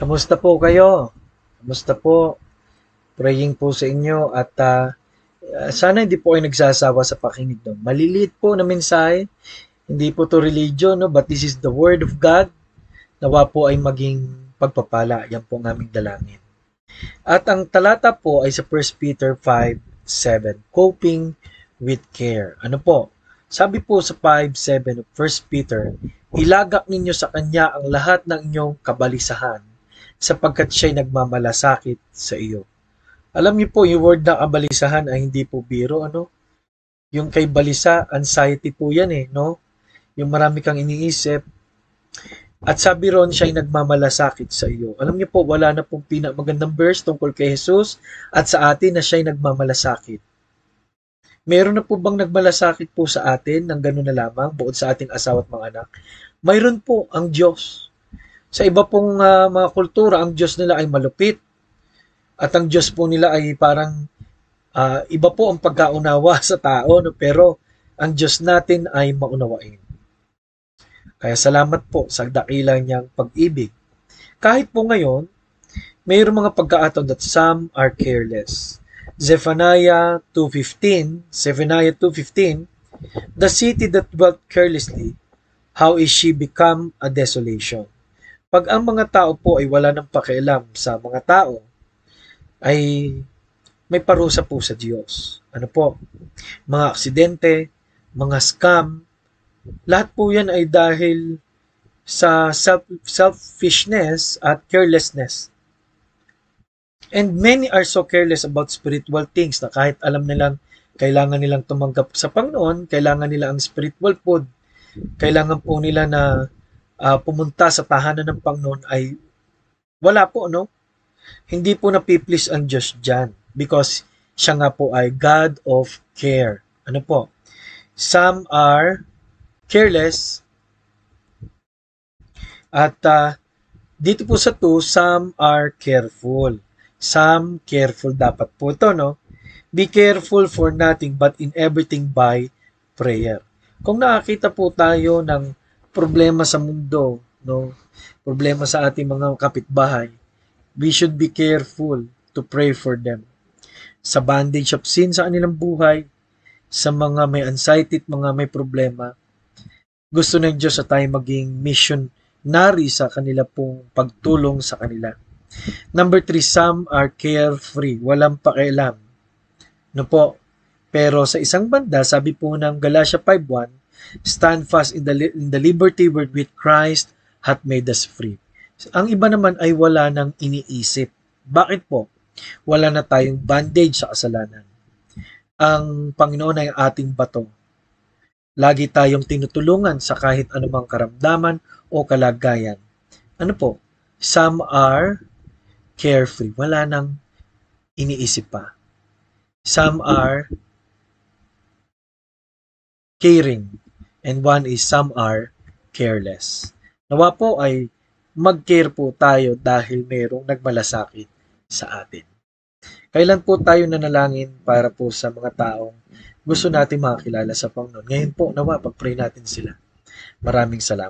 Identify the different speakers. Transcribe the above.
Speaker 1: Kamusta po kayo? Kamusta po? Praying po sa inyo at sana hindi po kayo nagsasawa sa pakinig no. Maliliit po na mensahe, hindi po to religion no, but this is the word of God. Nawa po ay maging pagpapala. Yan po ang aming dalangin. At ang talata po ay sa 1 Peter 5:7, coping with care. Ano po? Sabi po sa 5:7 of 1 Peter, ilagak ninyo sa kanya ang lahat ng inyong kabalisahan sapagkat siya'y nagmamalasakit sa iyo. Alam niyo po, yung word na kabalisahan ay hindi po biro, ano? Yung kay balisa, anxiety po yan eh, no? Yung marami kang iniisip. At sabi ron, siya'y nagmamalasakit sa iyo. Alam niyo po, wala na pong pinamagandang verse tungkol kay Jesus at sa atin na siya'y nagmamalasakit. Meron na po bang nagmalasakit po sa atin ng gano'n na lamang, bukod sa ating asawa at mga anak? Mayroon po ang Diyos. Sa iba pong mga kultura, ang Diyos nila ay malupit. At ang Diyos po nila ay parang iba po ang pagkaunawa sa tao, no? Pero ang Diyos natin ay maunawain. Kaya salamat po sa dakilang niyang pag-ibig. Kahit po ngayon, mayroong mga pagkaaton that some are careless. Zephaniah 2:15, the city that dwelt carelessly, how is she become a desolation? Pag ang mga tao po ay wala ng pakialam sa mga tao, ay may parusa po sa Diyos. Ano po? Mga aksidente, mga scam, lahat po yan ay dahil sa selfishness at carelessness. And many are so careless about spiritual things na kahit alam nilang kailangan nilang tumanggap sa Panginoon, kailangan nila ang spiritual food, kailangan po nila na pumunta sa tahanan ng Panginoon ay wala po, no? Hindi po napiplease ang Diyos dyan because siya nga po ay God of care. Ano po? Some are careless at dito po sa 2, some are careful. Some careful dapat po ito, no? Be careful for nothing but in everything by prayer. Kung nakakita po tayo ng problema sa mundo, no? Problema sa ating mga kapitbahay, we should be careful to pray for them. Sa bandage of sin sa kanilang buhay, sa mga may anxiety at mga may problema, gusto ng Diyos na tayo maging missionary sa kanila pong pagtulong sa kanila. Number 3, some are carefree, walang pakialam. No po? Pero sa isang banda, sabi po ng Galatia 5:1, stand fast in the liberty wherewith Christ hath made us free. Ang iba naman ay wala nang iniisip. Bakit po? Wala na tayong bandage sa kasalanan. Ang Panginoon ay ating bato. Lagi tayong tinutulungan sa kahit anumang karamdaman o kalagayan. Ano po? Some are carefree. Wala nang iniisip pa. Some are caring. And one is some are careless. Nawa po ay mag-care po tayo dahil mayroong nagmalasakit sa atin. Kailan po tayo nanalangin para po sa mga taong gusto natin makakilala sa Panginoon? Ngayon po, nawa, pag-pray natin sila. Maraming salamat.